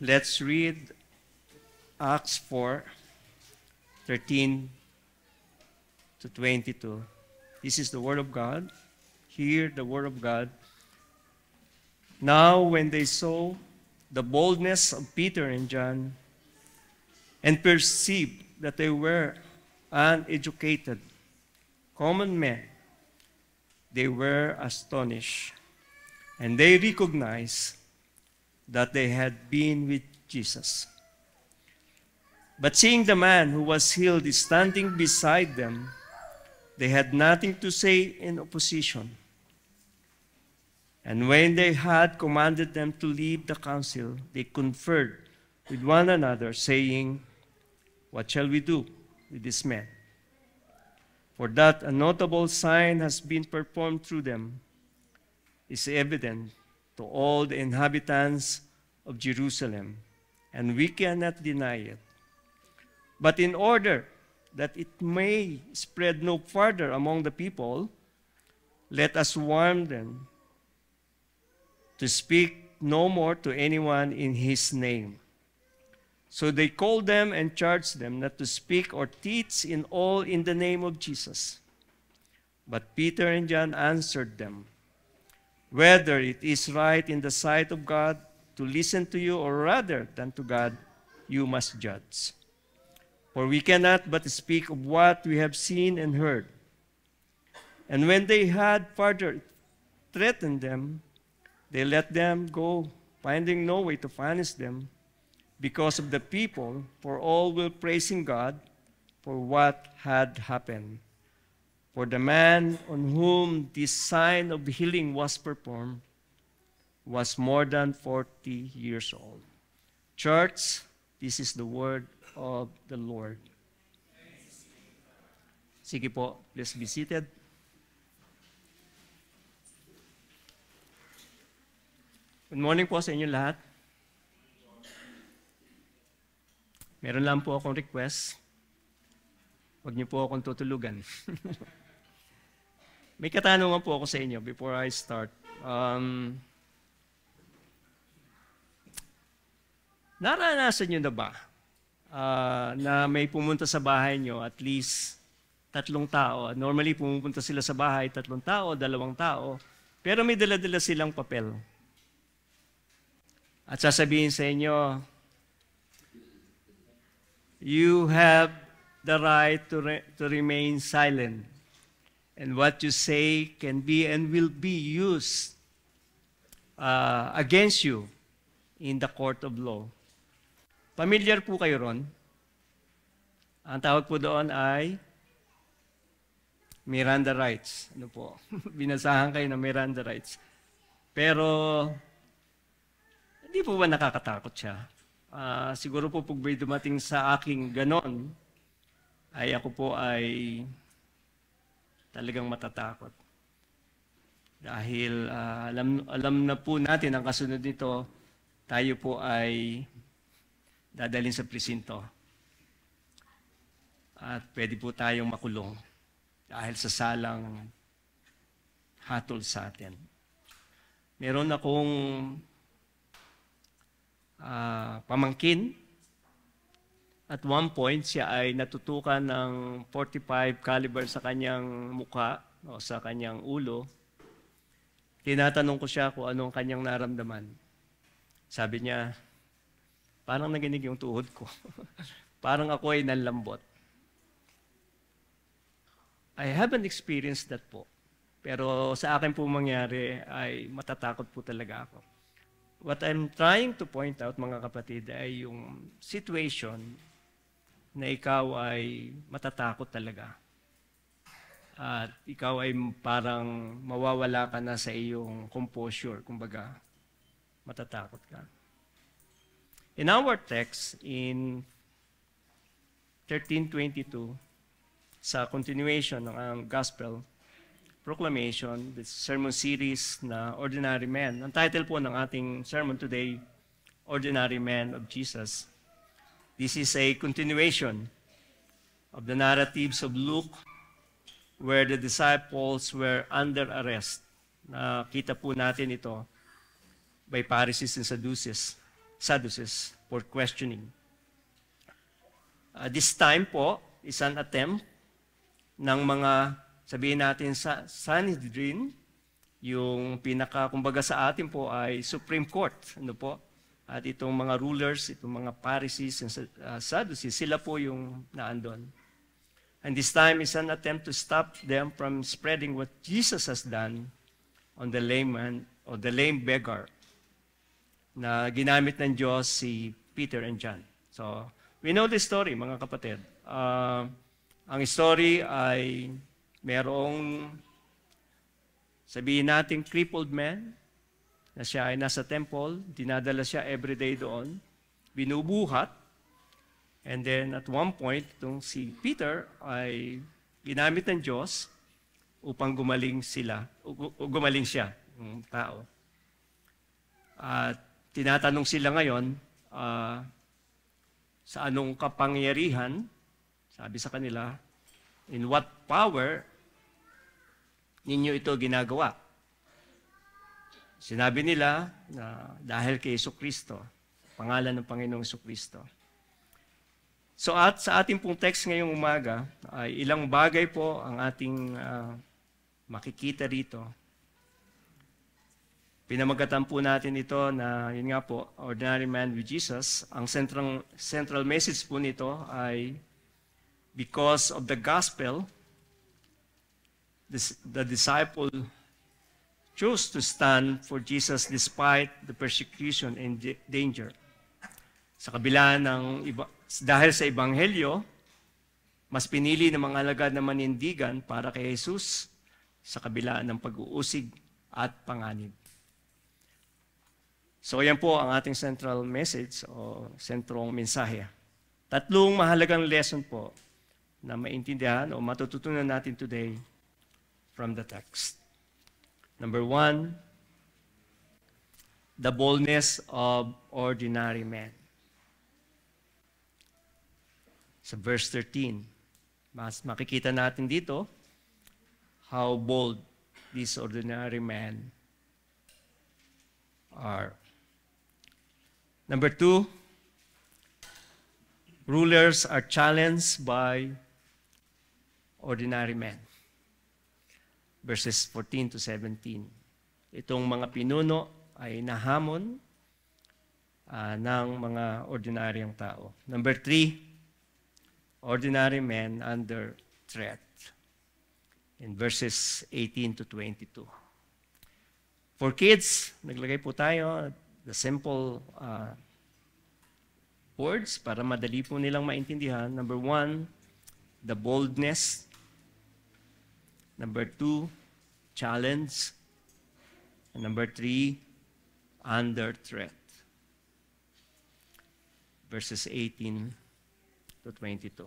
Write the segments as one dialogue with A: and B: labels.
A: Let's read Acts 4:13 to 22. This is the Word of God. Hear the Word of God. Now when they saw the boldness of Peter and John and perceived that they were uneducated, common men, they were astonished, and they recognized that they had been with Jesus. But seeing the man who was healed standing beside them, they had nothing to say in opposition. And when they had commanded them to leave the council, they conferred with one another, saying, "What shall we do with this man? For that a notable sign has been performed through them is evident to all the inhabitants of Jerusalem, and we cannot deny it. But in order that it may spread no further among the people, let us warn them to speak no more to anyone in his name." So they called them and charged them not to speak or teach in all in the name of Jesus. But Peter and John answered them, "Whether it is right in the sight of God to listen to you, or rather than to God, you must judge. For we cannot but speak of what we have seen and heard." And when they had further threatened them, they let them go, finding no way to punish them because of the people, for all were praising God for what had happened. For the man on whom this sign of healing was performed was more than 40 years old. Church, this is the word of the Lord. Sige po, please be seated. Good morning po sa inyo lahat. Meron lang po akong request. Huwag niyo po akong tutulugan. May katanungan po ako sa inyo before I start. Naranasan niyo na ba na may pumunta sa bahay niyo at least 3 tao? Normally, pumupunta sila sa bahay, 3 tao, 2 tao, pero may dala-dala silang papel. At sasabihin sa inyo, you have the right to remain silent. And what you say can be and will be used against you in the court of law. Familiar po kayo ron? Ang tawag po doon ay Miranda rights. Ano po? Binasahan kayo ng Miranda rights. Pero, hindi po ba nakakatakot siya? Siguro po pag may dumating sa aking ganon, ay ako po ay talagang matatakot. Dahil alam na po natin ang kasunod nito, tayo po ay dadalhin sa presinto. At pwede po tayong makulong dahil sa salang hatol sa atin. Meron akong pamangkin. At one point, siya ay natutukan ng 45 caliber sa kanyang mukha o sa kanyang ulo. Tinatanong ko siya kung anong kanyang naramdaman. Sabi niya, parang naginig yung tuhod ko. Parang ako ay nanlambot. I haven't experienced that po. Pero sa akin po mangyari ay matatakot po talaga ako. What I'm trying to point out, mga kapatid, ay yung situation na ikaw ay matatakot talaga. At ikaw ay parang mawawala ka na sa iyong composure, kumbaga, matatakot ka. In our text, in 13:22, sa continuation ng Gospel Proclamation, the sermon series na Ordinary Men. Ang title po ng ating sermon today, Ordinary Men of Jesus. This is a continuation of the narratives of Luke where the disciples were under arrest. Nakita po natin ito by Pharisees and Sadducees. Sadducees for questioning. This time po is an attempt ng mga, sabihin natin sa Sanhedrin, yung kumbaga sa atin po ay Supreme Court. Ano po? At itong mga rulers, itong mga Pharisees and Sadducees, sila po yung naandon. And this time is an attempt to stop them from spreading what Jesus has done on the lame man or the lame beggar na ginamit ng Diyos si Peter and John. So, we know the story, mga kapatid. Ang story ay merong, sabihin natin, crippled man na siya ay nasa temple, dinadala siya everyday doon, binubuhat, and then at one point, itong si Peter ay ginamit ng Diyos upang gumaling siya, yung tao. At tinatanong sila ngayon, sa anong kapangyarihan, sabi sa kanila, in what power ninyo ito ginagawa? Sinabi nila na dahil kay Jesucristo, pangalan ng Panginoong Jesucristo. So sa ating pong text ngayong umaga, ay ilang bagay po ang ating makikita rito. Pinamagatan po natin ito na, yun nga po, Ordinary Man with Jesus. Ang central message po nito ay because of the gospel, the disciple chose to stand for Jesus despite the persecution and danger. Sa kabila dahil sa Ebanghelyo, mas pinili ng mga alagad na manindigan para kay Jesus sa kabila ng pag-uusig at panganib. So yan po ang ating central message o sentrong mensahe. Tatlong mahalagang lesson po na maintindihan o matututunan natin today from the text. Number 1, the boldness of ordinary men. Sa verse 13, mas makikita natin dito how bold these ordinary men are. Number 2, rulers are challenged by ordinary men. Verses 14 to 17. Itong mga pinuno ay nahamon ng mga ordinaryong tao. Number 3, ordinary men under threat. In verses 18 to 22. For kids, naglagay po tayo the simple words para madali po nilang maintindihan. Number 1, the boldness. Number 2, challenge. And number 3, under threat. Verses 18 to 22.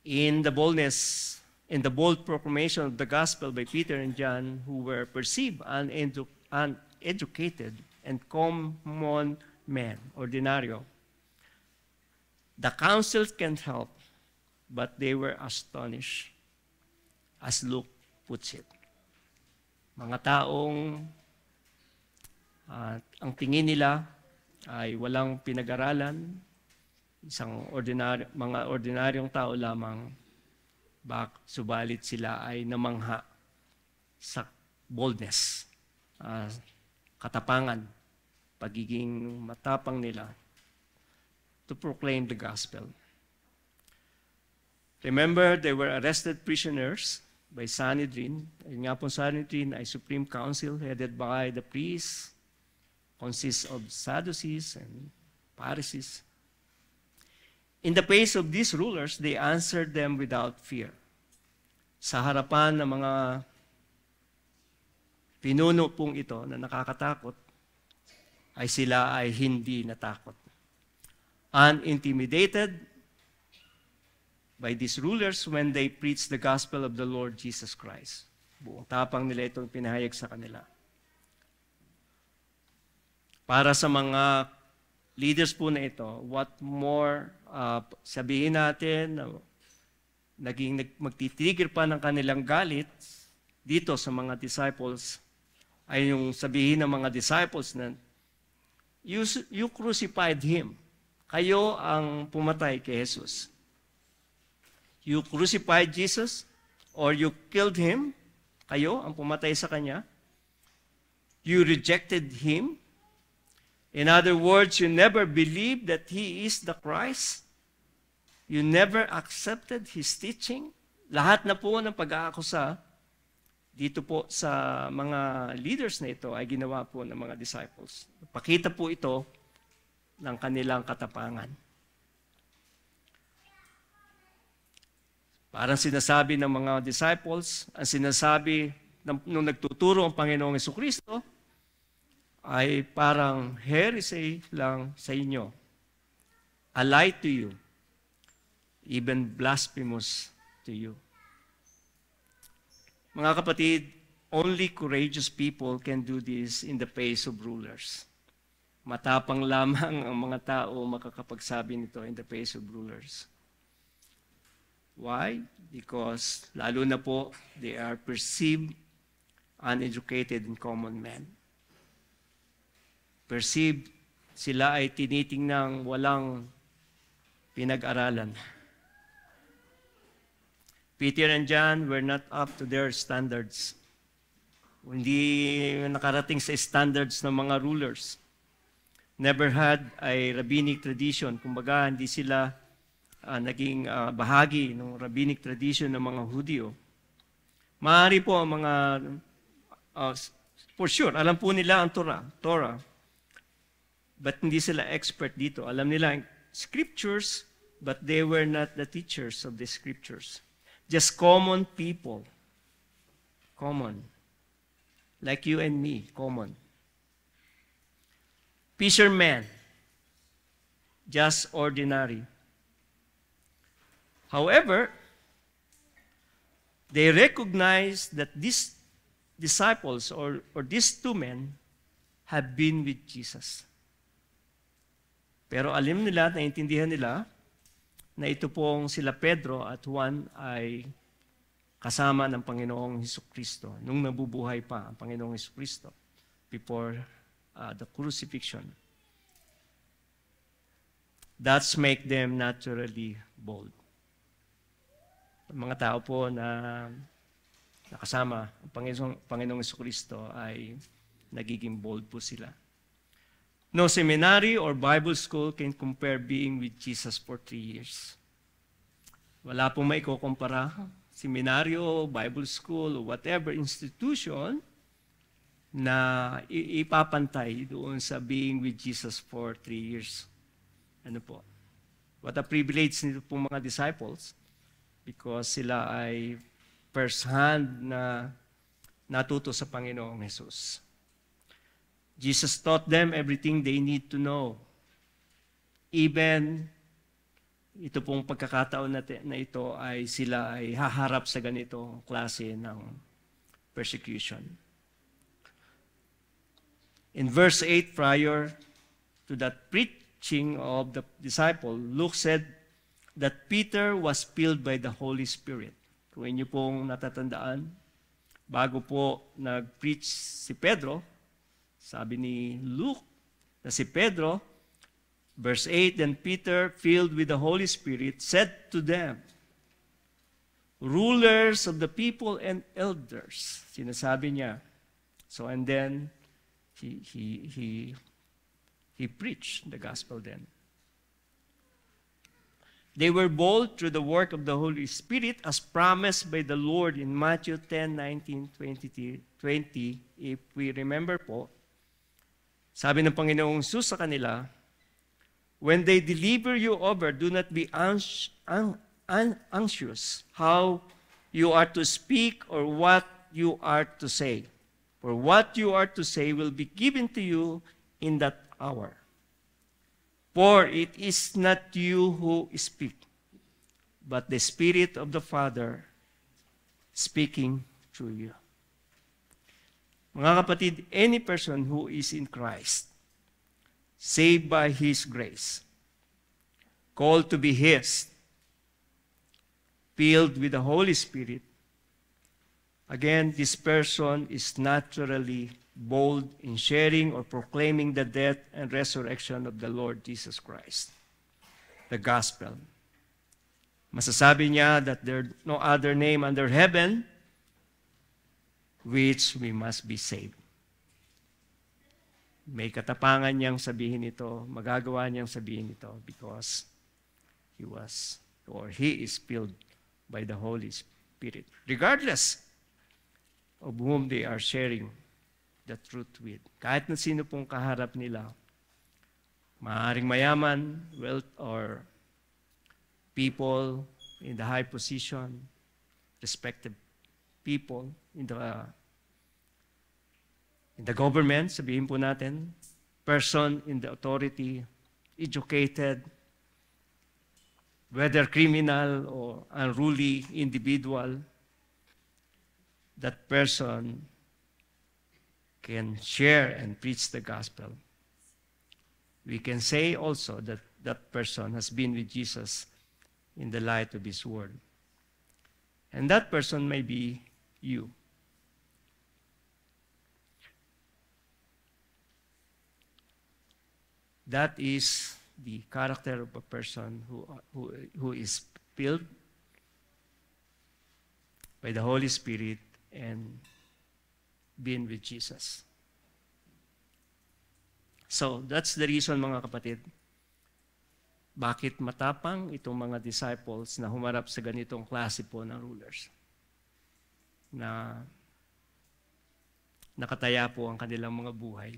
A: In the bold proclamation of the gospel by Peter and John, who were perceived uneducated and common men, ordinario, the council can't help, but they were astonished, as Luke puts it. Mga taong ang tingin nila ay walang pinag-aralan, mga ordinaryong tao lamang, subalit sila ay namangha sa boldness, katapangan, pagiging matapang nila to proclaim the gospel. Remember, they were arrested prisoners by Sanhedrin. Yung nga pong Sanhedrin ay Supreme Council headed by the priests, consists of Sadducees and Pharisees. In the face of these rulers, they answered them without fear. Sa harapan ng mga pinuno pong ito na nakakatakot, ay sila ay hindi natakot. Unintimidated by these rulers when they preach the gospel of the Lord Jesus Christ. Buong tapang nila itong pinahayag sa kanila. Para sa mga leaders po na ito, what more sabihin natin, magtitrigger pa ng kanilang galit dito sa mga disciples ay yung sabihin ng mga disciples na, you crucified Him. Kayo ang pumatay kay Jesus. You crucified Jesus or you killed Him. Kayo ang pumatay sa Kanya. You rejected Him. In other words, you never believed that He is the Christ. You never accepted His teaching. Lahat na po ng pag-aakusa dito po sa mga leaders na ito ay ginawa po ng mga disciples. Pakita po ito ng kanilang katapangan. Parang sinasabi ng mga disciples, ang sinasabi nung nagtuturo ang Panginoong Jesucristo ay parang heresy lang sa inyo. A lie to you, even blasphemous to you. Mga kapatid, only courageous people can do this in the face of rulers. Matapang lamang ang mga tao makakapagsabi nito in the face of rulers. Why? Because lalo na po, they are perceived uneducated and common men. Perceived, sila ay tinitingnang walang pinag-aralan. Peter and John were not up to their standards. Hindi nakarating sa standards ng mga rulers. Never had a rabbinic tradition. Kumbaga, hindi sila naging bahagi ng rabbinic tradition ng mga Hudyo. Maaari po ang mga, for sure, alam po nila ang Torah. But hindi sila expert dito. Alam nila ang scriptures, but they were not the teachers of the scriptures. Just common people. Common. Like you and me, common. Fishermen. Just ordinary. However, they recognize that these disciples or these two men have been with Jesus. Pero alam nila, naintindihan nila, na ito pong sila Pedro at Juan ay kasama ng Panginoong Jesucristo nung nabubuhay pa ang Panginoong Jesucristo before the crucifixion. That's make them naturally bold. Ang mga tao po na nakasama ang Panginoong Jesucristo ay nagiging bold po sila. No seminary or Bible school can compare being with Jesus for 3 years. Wala pong may kukumpara. Seminaryo, Bible school, or whatever institution na ipapantay doon sa being with Jesus for 3 years. Ano po? What a privilege nito pong mga disciples because sila ay first-hand na natuto sa Panginoong Jesus. Jesus taught them everything they need to know. Even ito pong pagkakataon na ito ay sila ay haharap sa ganito klase ng persecution. In verse 8, prior to that preaching of the disciple, Luke said that Peter was filled by the Holy Spirit. Kung inyo pong natatandaan, bago po nag-preach si Pedro, sabi ni Luke na si Pedro, verse 8, then Peter, filled with the Holy Spirit, said to them, rulers of the people and elders. Sinasabi niya. So, and then, he preached the gospel then. They were bold through the work of the Holy Spirit as promised by the Lord in Matthew 10, 19, 20. If we remember po, sabi ng Panginoong Jesus sa kanila, when they deliver you over, do not be anxious how you are to speak or what you are to say. For what you are to say will be given to you in that hour. For it is not you who speak, but the Spirit of the Father speaking through you. Mga kapatid, any person who is in Christ, saved by His grace, called to be His, filled with the Holy Spirit, again, this person is naturally bold in sharing or proclaiming the death and resurrection of the Lord Jesus Christ, the gospel. Masasabi niya that there is no other name under heaven which we must be saved. May katapangan niyang sabihin ito, magagawa niyang sabihin ito because he is filled by the Holy Spirit, regardless of whom they are sharing the truth with. Kahit na sino pong kaharap nila, maaaring mayaman, wealth, or people in the high position, respected people in the government, sabihin po natin, person in the authority, educated, whether criminal or unruly individual, that person can share and preach the gospel. We can say also that that person has been with Jesus in the light of His word. And that person may be you. That is the character of a person who is filled by the Holy Spirit and been with Jesus. So, that's the reason, mga kapatid, bakit matapang itong mga disciples na humarap sa ganitong klase po ng rulers. Na nakataya po ang kanilang mga buhay.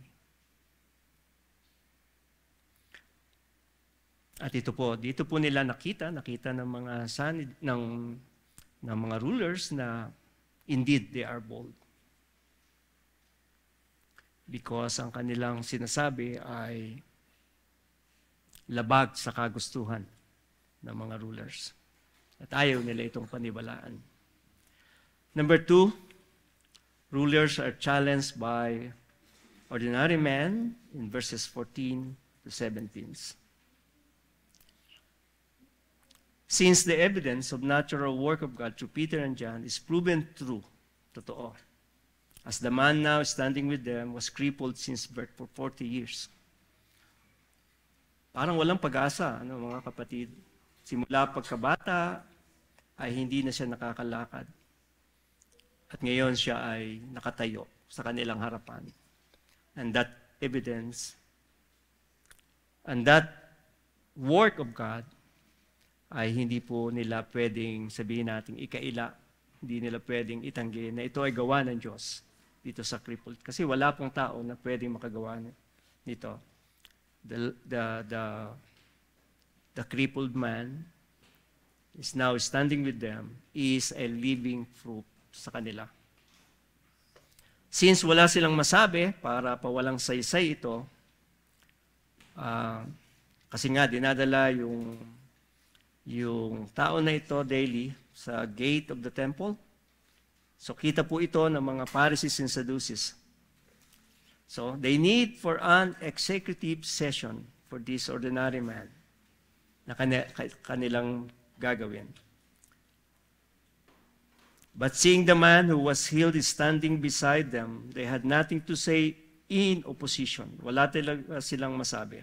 A: At dito po nila nakita ng mga sanid ng mga rulers na indeed they are bold. Because ang kanilang sinasabi ay labag sa kagustuhan ng mga rulers. At ayaw nila itong paniwalaan. Number 2, rulers are challenged by ordinary men in verses 14 to 17. Since the evidence of natural work of God through Peter and John is proven true, totoo, as the man now standing with them was crippled since birth for 40 years. Parang walang pag-asa, mga kapatid. Simula pagkabata ay hindi na siya nakakalakad. At ngayon siya ay nakatayo sa kanilang harapan. And that evidence, and that work of God, ay hindi po nila pwedeng sabihin natin ikaila, hindi nila pwedeng itanggi na ito ay gawa ng Diyos dito sa crippled. Kasi wala pong tao na pwedeng makagawa nito. The crippled man is now standing with them, is a living proof sa kanila. Since wala silang masabi, para pawalang saysay ito, kasi nga dinadala yung tao na ito daily sa gate of the temple. So kita po ito ng mga Pharisees and Sadducees. So they need for an executive session for this ordinary man na kanilang gagawin. But seeing the man who was healed is standing beside them, they had nothing to say in opposition. Wala talaga silang masabi.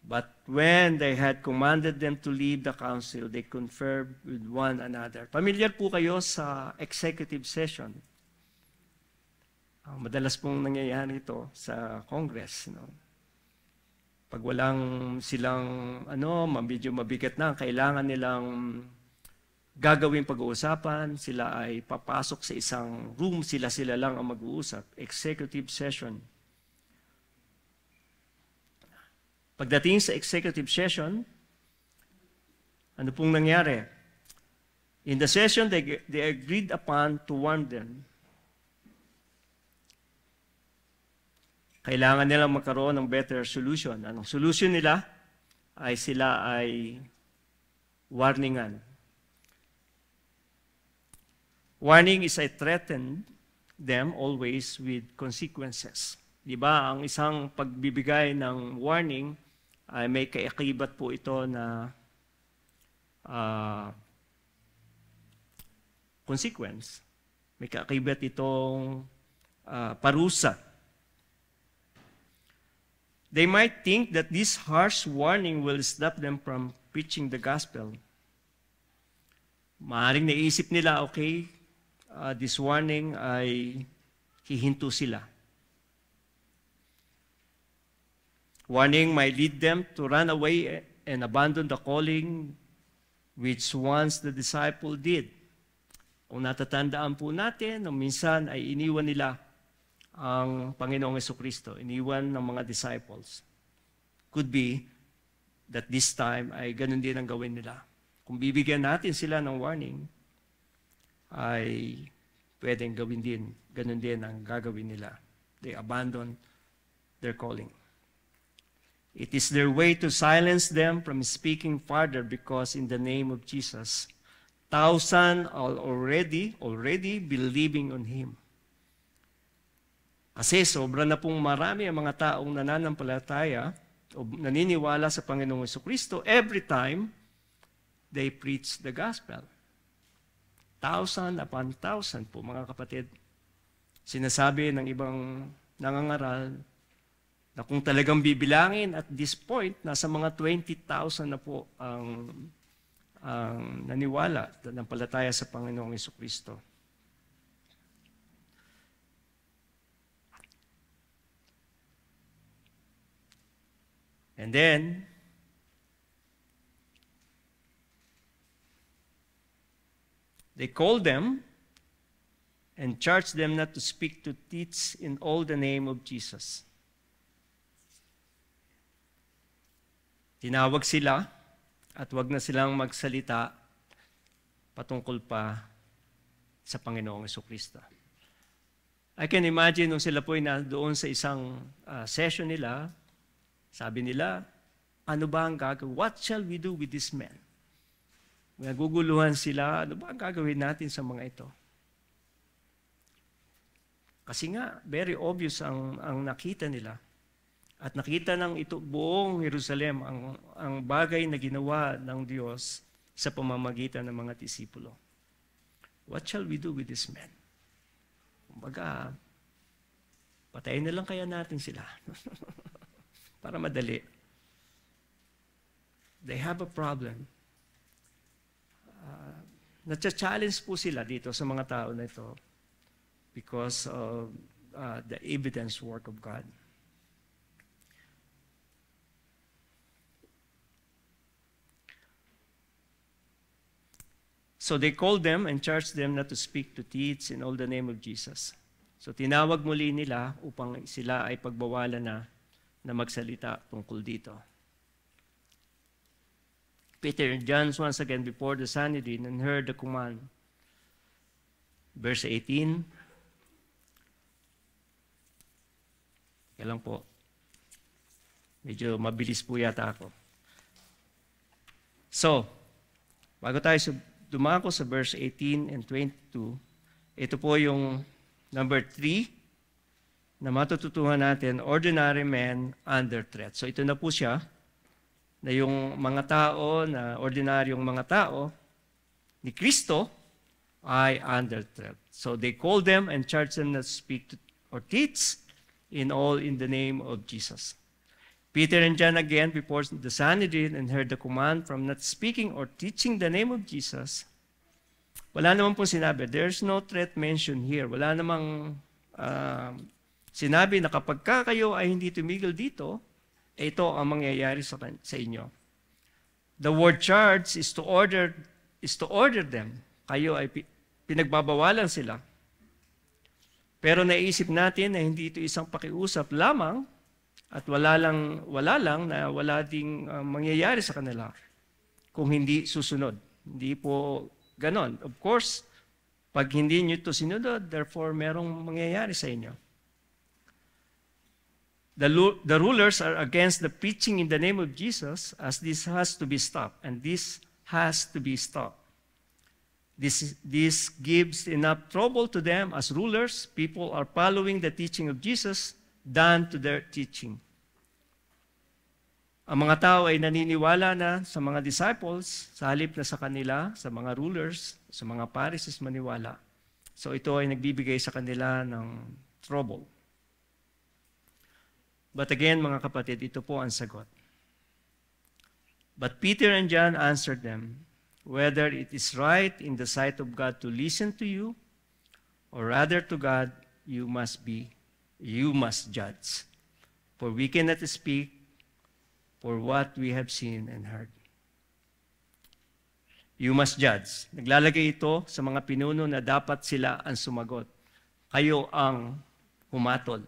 A: But when they had commanded them to leave the council, they conferred with one another. Familiar po kayo sa executive session. Madalas pong nangyayari ito sa Congress. Pag walang silang, medyo mabigat na, kailangan nilang gagawing pag-uusapan, sila ay papasok sa isang room, sila lang ang mag-uusap. Executive session. Pagdating sa executive session, ano pong nangyari? In the session, they agreed upon to warn them. Kailangan nilang magkaroon ng better solution. Anong solution nila? Sila ay warningan. Warning is I threaten them always with consequences. Diba? Ang isang pagbibigay ng warning ay may kaakibat po ito na consequence. May kaakibat itong parusa. They might think that this harsh warning will stop them from preaching the gospel. Maaaring naisip nila, okay, this warning ay hihinto sila. Warning might lead them to run away and abandon the calling which once the disciple did. Kung natatandaan po natin, nung minsan ay iniwan nila ang Panginoong Jesucristo, iniwan ng mga disciples. Could be that this time ay ganun din ang gawin nila. Kung bibigyan natin sila ng warning, ay pwedeng gawin din, ganun din ang gagawin nila. They abandon their calling. It is their way to silence them from speaking further because in the name of Jesus, thousands are already believing on Him. Kasi sobra na pong marami ang mga taong nananampalataya o naniniwala sa Panginoong Jesucristo every time they preach the gospel. 1,000 upon 1,000 po, mga kapatid. Sinasabi ng ibang nangangaral na kung talagang bibilangin at this point, nasa mga 20,000 na po ang naniwala at nanampalataya sa Panginoong Jesucristo. And then, they called them and charged them not to speak, to teach in all the name of Jesus. Tinawag sila at wag na silang magsalita patungkol pa sa Panginoong Jesucristo. I can imagine nung sila po ay doon sa isang session nila, sabi nila, ano ba ang gagawin? What shall we do with this man? Naguguluhan sila, ano ba ang gagawin natin sa mga ito? Kasi nga, very obvious ang nakita nila. At nakita ng ito buong Jerusalem ang bagay na ginawa ng Diyos sa pamamagitan ng mga disipulo. What shall we do with this man? Kumbaga, patayin na lang kaya natin sila. Para madali. They have a problem. Natcha-challenge po sila dito sa mga tao na ito because of the evidence work of God. So they called them and charged them not to speak, to teach in all the name of Jesus. So tinawag muli nila upang sila ay pagbawalan na magsalita tungkol dito. Peter and John once again before the Sanhedrin and heard the command. Verse 18. Kaya lang po. Medyo mabilis po yata ako. So, bago tayo dumako sa verse 18 and 22, ito po yung number 3 na matututuhan natin, ordinary men under threat. So ito na po siya, na yung mga tao, na ordinaryong mga tao ni Kristo ay under threat. So they called them and charged them not to speak or teach in all in the name of Jesus. Peter and John again before the Sanhedrin and heard the command from not speaking or teaching the name of Jesus. Wala naman pong sinabi. There's no threat mentioned here. Wala namang sinabi na kapag kayo ay hindi tumigil dito, ito ang mangyayari sa inyo. The word charge is to order them. Kayo ay pinagbabawalan sila. Pero naisip natin na hindi ito isang pakiusap lamang at wala lang na wala ding mangyayari sa kanila kung hindi susunod. Hindi po ganon. Of course, pag hindi nyo ito sinunod, therefore merong mangyayari sa inyo. The rulers are against the preaching in the name of Jesus, as this has to be stopped, and this has to be stopped. This gives enough trouble to them as rulers. People are following the teaching of Jesus than to their teaching. Ang mga tao ay naniniwala na sa mga disciples, sa halip na sa kanila, sa mga rulers, sa mga Pharisees maniwala. So ito ay nagbibigay sa kanila ng trouble. But again, mga kapatid, ito po ang sagot. But Peter and John answered them, whether it is right in the sight of God to listen to you, or rather to God, you must judge. For we cannot speak for what we have seen and heard. You must judge. Naglalagay ito sa mga pinuno na dapat sila ang sumagot. Kayo ang humatol.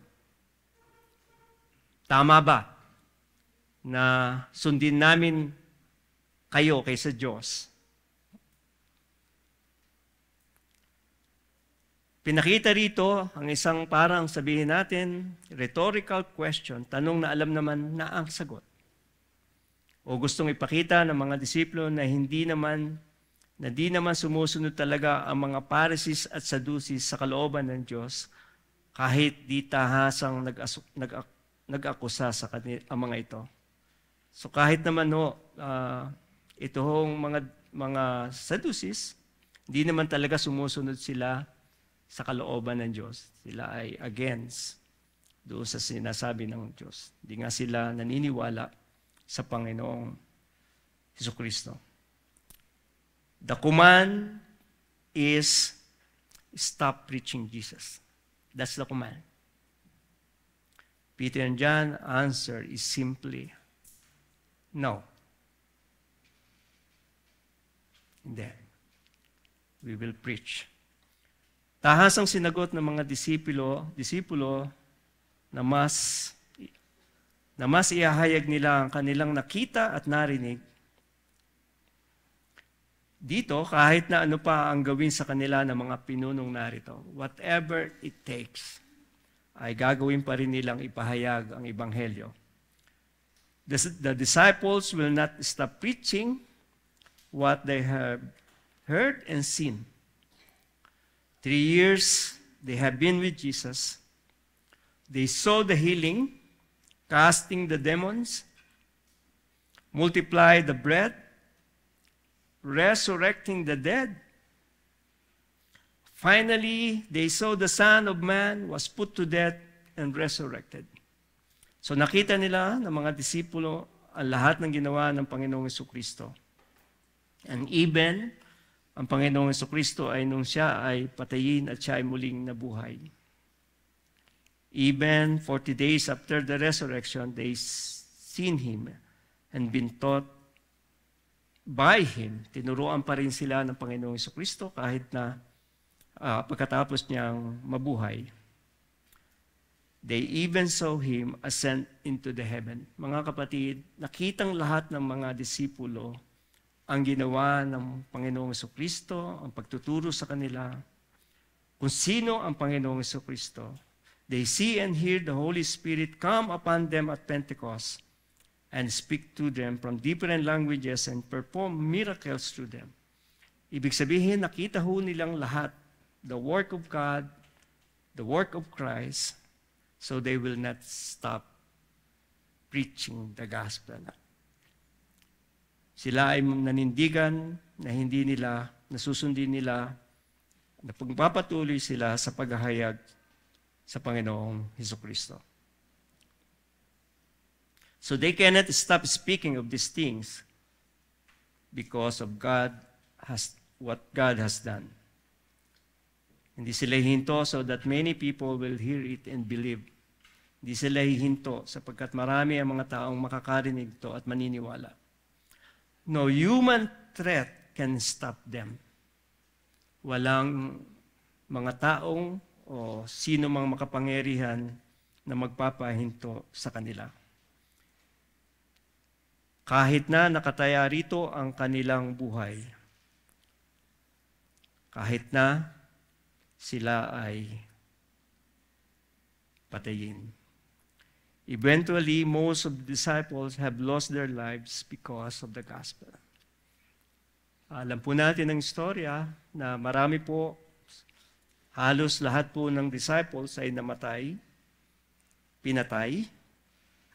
A: Tama ba na sundin namin kayo kaysa Diyos? Pinakita rito ang isang parang sabihin natin, rhetorical question, tanong na alam naman na ang sagot. O gustong ipakita ng mga disipulo na di naman sumusunod talaga ang mga Pharisees at Sadducees sa kalooban ng Diyos kahit di tahasang nag-akusa sa ang mga ito. So kahit naman itong mga Sadducees, di naman talaga sumusunod sila sa kalooban ng Diyos. Sila ay against doon sa sinasabi ng Diyos. Di nga sila naniniwala sa Panginoong Jesucristo. The command is stop preaching Jesus. That's the command. Peter and John answer is simply no. Hindi. We will preach. Tahasang sinagot ng mga disipulo na mas ihahayag nila ang kanilang nakita at narinig. Dito, kahit na ano pa ang gawin sa kanila ng mga pinunong narito, whatever it takes, ay gagawin pa rin nilang ipahayag ang Ebanghelyo. The disciples will not stop preaching what they have heard and seen. 3 years they have been with Jesus. They saw the healing, casting the demons, multiply the bread, resurrecting the dead. Finally, they saw the Son of Man was put to death and resurrected. So nakita nila ng mga disipulo ang lahat ng ginawa ng Panginoong Jesucristo. And even ang Panginoong Jesucristo ay nung siya ay patayin at siya ay muling nabuhay. Even 40 days after the resurrection, they seen Him and been taught by Him. Tinuruan pa rin sila ng Panginoong Jesucristo kahit na pagkatapos niyang mabuhay. They even saw Him ascend into the heaven. Mga kapatid, nakitang lahat ng mga disipulo ang ginawa ng Panginoong Jesucristo, ang pagtuturo sa kanila, kung sino ang Panginoong Jesucristo. They see and hear the Holy Spirit come upon them at Pentecost and speak to them from different languages and perform miracles through them. Ibig sabihin, nakita ho nilang lahat, the work of God, the work of Christ, so they will not stop preaching the gospel. Sila ay nanindigan na hindi nila, nasusundin nila, na pagpapatuloy sila sa paghahayag sa Panginoong Jesucristo. So they cannot stop speaking of these things because of what God has done. Hindi sila hihinto so that many people will hear it and believe. Hindi sila hihinto sapagkat marami ang mga taong makakarinig ito at maniniwala. No human threat can stop them. Walang mga taong o sino mang makapangyarihan na magpapahinto sa kanila. Kahit na nakataya rito ang kanilang buhay. Kahit na sila ay patayin. Eventually, most of the disciples have lost their lives because of the gospel. Alam po natin ang istorya na marami po, halos lahat po ng disciples ay namatay, pinatay,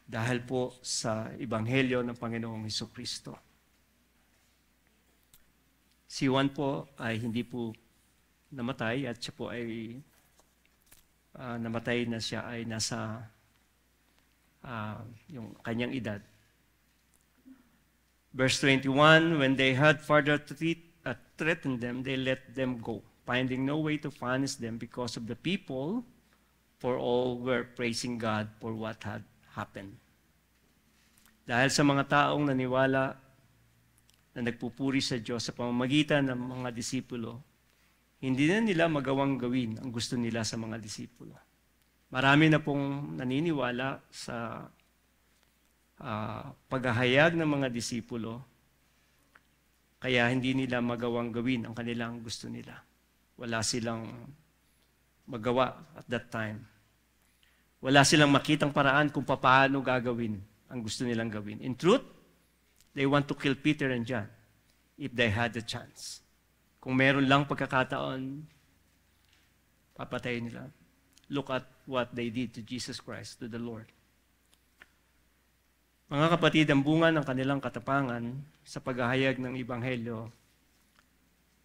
A: dahil po sa Ebanghelyo ng Panginoong Jesucristo. Si Juan po ay hindi po namatay at siya po ay namatay na siya ay nasa yung kanyang edad. Verse 21, when they had further threatened them, they let them go, finding no way to punish them because of the people, for all were praising God for what had happened. Dahil sa mga taong naniwala na nagpupuri sa Diyos sa pamamagitan ng mga disipulo, hindi na nila magawang gawin ang gusto nila sa mga disipulo. Marami na pong naniniwala sa paghahayag ng mga disipulo, kaya hindi nila magawang gawin ang kanilang gusto nila. Wala silang magawa at that time. Wala silang makitang paraan kung paano gagawin ang gusto nilang gawin. In truth, they want to kill Peter and John if they had the chance. Kung meron lang pagkakataon, papatayin nila. Look at what they did to Jesus Christ, to the Lord. Mga kapatid, ang bunga ng kanilang katapangan sa paghahayag ng Ebanghelyo,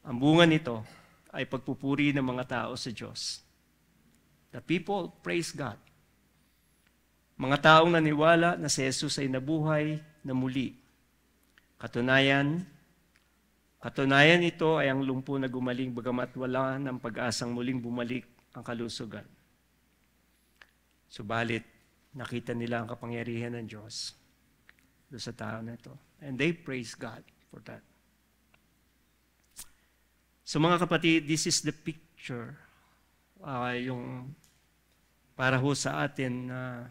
A: ang bunga nito ay pagpupuri ng mga tao sa Diyos. The people praise God. Mga taong naniwala na si Jesus ay nabuhay na muli. Katunayan ito ay ang lumpo na gumaling bagamat wala ng pag-asang muling bumalik ang kalusugan. Subalit, nakita nila ang kapangyarihan ng Diyos doon sa tao na ito. And they praise God for that. So mga kapatid, this is the picture, yung para ho sa atin na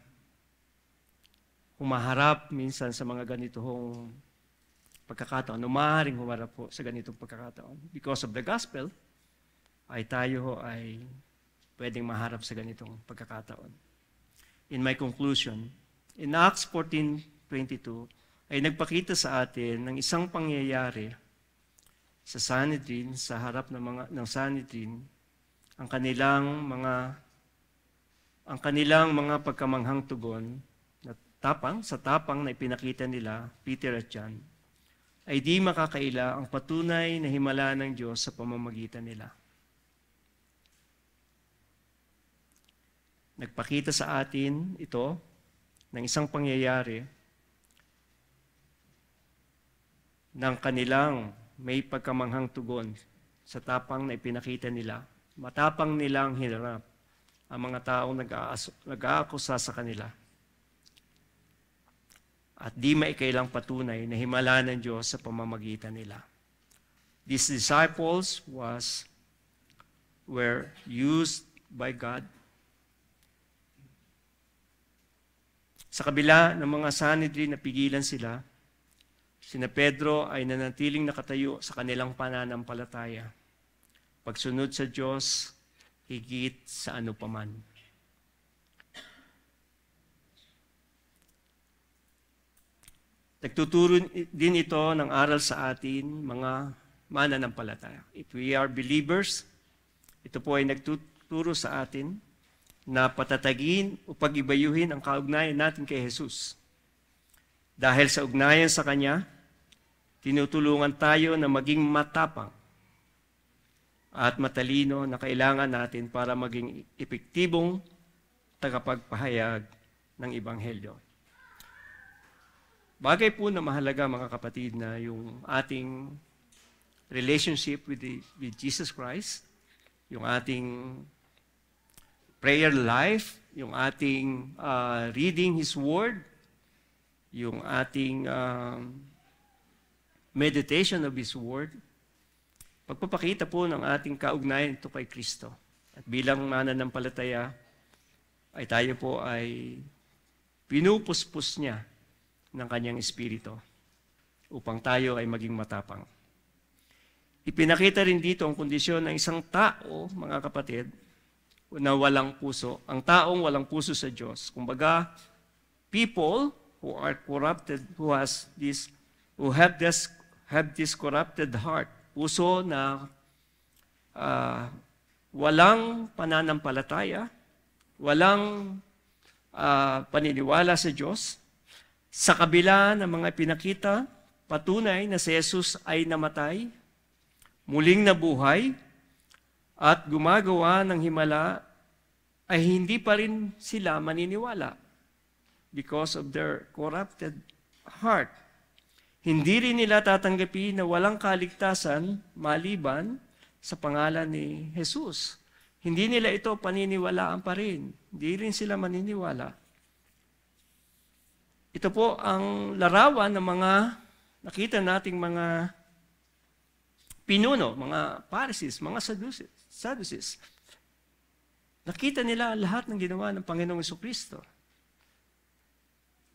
A: humaharap minsan sa mga ganitong pagkakataon, maaaring humarap po sa ganitong pagkakataon. Because of the gospel, ay tayo ay pwedeng maharap sa ganitong pagkakataon. In my conclusion, in Acts 14:22, ay nagpakita sa atin ng isang pangyayari sa Sanhedrin, sa harap ng Sanhedrin, ang kanilang mga pagkamanghang tugon na sa tapang na ipinakita nila, Peter at John, ay di makakaila ang patunay na himala ng Diyos sa pamamagitan nila. Nagpakita sa atin ito ng isang pangyayari ng kanilang may pagkamanghang tugon sa tapang na ipinakita nila. Matapang nilang hinarap ang mga taong nag-aakusa sa kanila. At di maikailang patunay na himala ng Diyos sa pamamagitan nila. These disciples were used by God. Sa kabila ng mga Sanhedrin na pigilan sila, sina Pedro ay nanatiling nakatayo sa kanilang pananampalataya. Pagsunod sa Diyos, higit sa ano paman. Nagtuturo din ito ng aral sa atin, mga mananampalataya. If we are believers, ito po ay nagtuturo sa atin na patatagin o pag-ibayuhin ang kaugnayan natin kay Jesus. Dahil sa ugnayan sa Kanya, tinutulungan tayo na maging matapang at matalino na kailangan natin para maging epektibong tagapagpahayag ng Ebanghelyo. Bagay po na mahalaga mga kapatid na yung ating relationship with Jesus Christ, yung ating prayer life, yung ating reading His Word, yung ating meditation of His Word, pagpapakita po ng ating kaugnayan ito kay Kristo. At bilang mananampalataya, ay tayo po ay pinupuspos niya ng Kanyang Espiritu upang tayo ay maging matapang. Ipinakita rin dito ang kondisyon ng isang tao, mga kapatid, na walang puso. Ang taong walang puso sa Diyos. Kumbaga, people who are corrupted, who have this corrupted heart, puso na walang pananampalataya, walang paniniwala sa Diyos, sa kabila ng mga pinakita, patunay na si Jesus ay namatay, muling nabuhay, at gumagawa ng himala ay hindi pa rin sila maniniwala because of their corrupted heart. Hindi rin nila tatanggapin na walang kaligtasan maliban sa pangalan ni Jesus. Hindi nila ito paniniwalaan pa rin. Hindi rin sila maniniwala. Ito po ang larawan ng mga nakita nating mga pinuno, mga Pharisees, mga Sadducees. Nakita nila lahat ng ginawa ng Panginoong Jesucristo.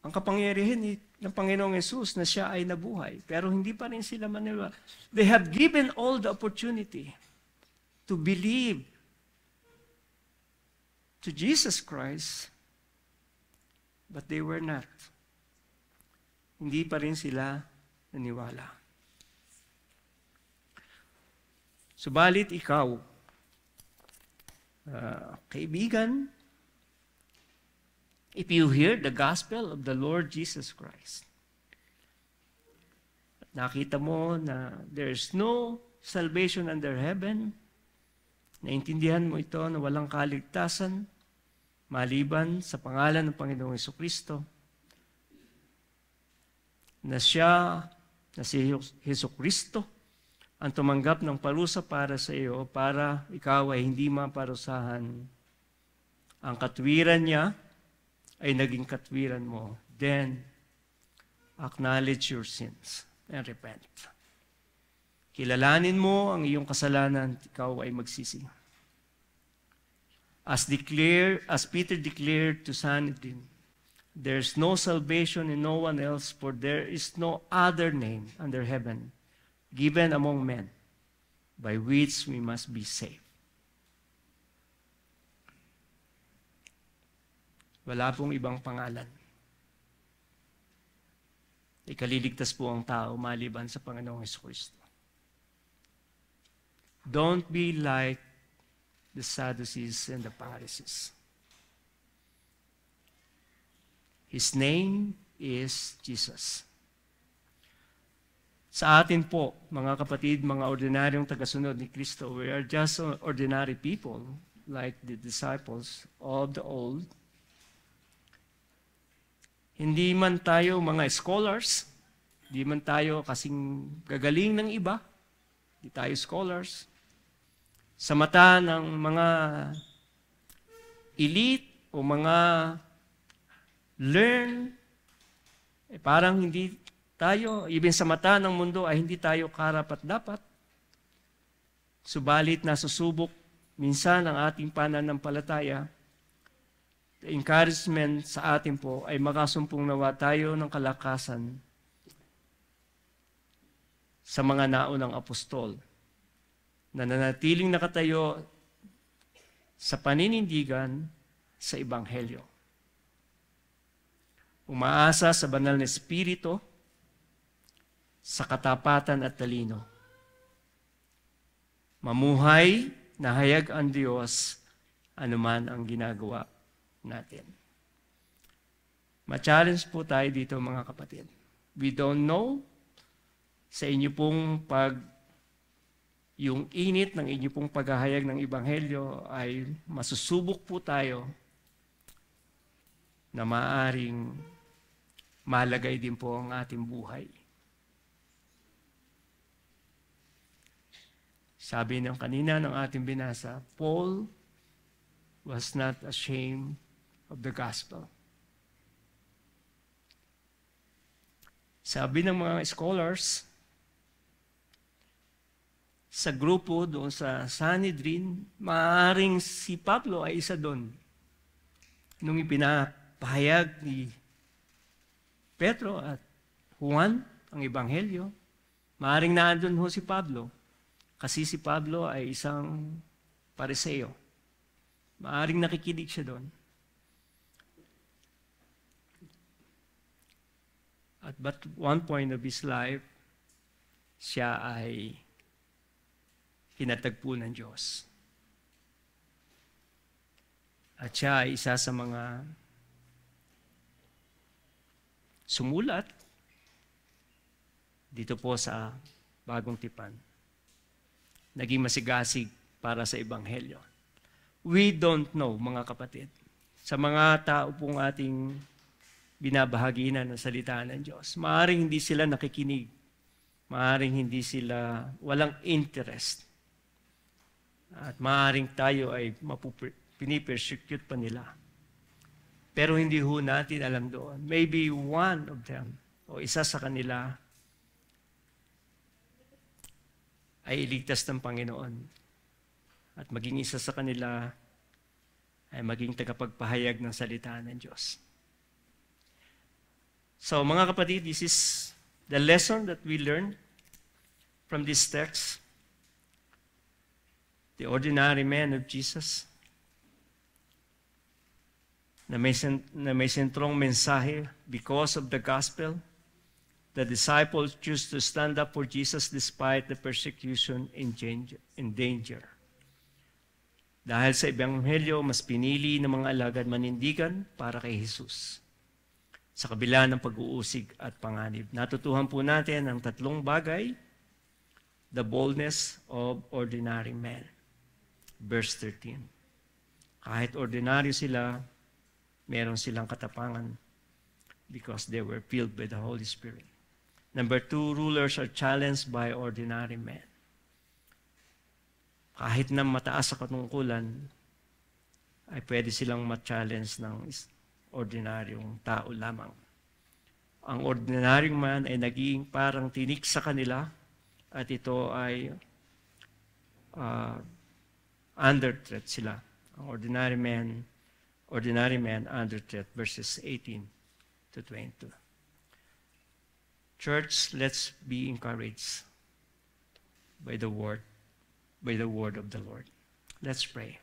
A: Ang kapangyarihan ng Panginoong Yesus na siya ay nabuhay, pero hindi pa rin sila maniwala. They have given all the opportunity to believe to Jesus Christ, but they were not. Hindi pa rin sila naniwala. Subalit ikaw, kaibigan, if you hear the gospel of the Lord Jesus Christ, nakita mo na there's no salvation under heaven, naintindihan mo ito na walang kaligtasan maliban sa pangalan ng Panginoong Jesucristo, na si Jesucristo ang tumanggap ng parusa para sa iyo, para ikaw ay hindi maparusahan. Ang katwiran niya ay naging katwiran mo. Then, acknowledge your sins and repent. Kilalanin mo ang iyong kasalanan, ikaw ay magsisi. As Peter declared to Sanhedrin, there's no salvation in no one else, for there is no other name under heaven given among men by which we must be saved. Wala pong ibang pangalan. Ikaliligtas po ang tao maliban sa Panginoong Jesucristo. Don't be like the Sadducees and the Pharisees. His name is Jesus. Sa atin po, mga kapatid, mga ordinaryong tagasunod ni Kristo, we are just ordinary people like the disciples of the old. Hindi man tayo mga scholars, hindi man tayo kasing gagaling ng iba, hindi tayo scholars. Sa mata ng mga elite o mga learn, parang hindi tayo, even sa mata ng mundo ay hindi tayo karapat-dapat. Subalit nasusubok minsan ang ating pananampalataya. The encouragement sa atin po ay makasumpong nawa tayo ng kalakasan sa mga naunang apostol na nanatiling nakatayo sa paninindigan sa Ebanghelyo. Umaasa sa banal na Espiritu, sa katapatan at talino. Mamuhay na hayag ang Diyos anuman ang ginagawa natin. Ma-challenge po tayo dito mga kapatid. We don't know sa inyo pong yung init ng inyo pong paghahayag ng Ebanghelyo ay masusubok po tayo na maaring malagay din po ang ating buhay. Sabi ng kanina ng ating binasa, Paul was not ashamed of the gospel. Sabi ng mga scholars, sa grupo doon sa Sanhedrin, maaaring si Pablo ay isa doon. Nung ipinapahayag ni Pedro at Juan ang Ebanghelyo, maaaring naandun ho si Pablo. Kasi si Pablo ay isang Pariseo. Maaring nakikinig siya doon. At but one point of his life, siya ay kinatagpo ng Diyos. At siya ay isa sa mga sumulat dito po sa Bagong Tipan. Naging masigasig para sa Ebanghelyo. We don't know, mga kapatid. Sa mga tao pong ating binabahaginan ng salita ng Diyos, maaaring hindi sila nakikinig. Maaaring hindi sila walang interest. At maaaring tayo ay pinipersecute pa nila. Pero hindi ho natin alam doon. Maybe one of them, o isa sa kanila, ay iligtas ng Panginoon. At maging isa sa kanila ay maging tagapagpahayag ng salita ng Diyos. So mga kapatid, this is the lesson that we learn from this text. The ordinary man of Jesus, na may sentrong mensahe. Because of the gospel, the disciples choose to stand up for Jesus despite the persecution and danger. Dahil sa Ebanghelyo, mas pinili ng mga alagad manindigan para kay Jesus. Sa kabila ng pag-uusig at panganib. Natutuhan po natin ang tatlong bagay. The boldness of ordinary men. Verse 13. Kahit ordinaryo sila, meron silang katapangan because they were filled by the Holy Spirit. Number 2, rulers are challenged by ordinary men. Kahit na mataas sa katungkulan, ay pwede silang ma-challenge ng ordinaryong tao lamang. Ang ordinaryong man ay naging parang tinik sa kanila at ito ay under threat sila. Ang ordinary man under threat, verses 18 to 22. Church, let's be encouraged by the word of the Lord. Let's pray.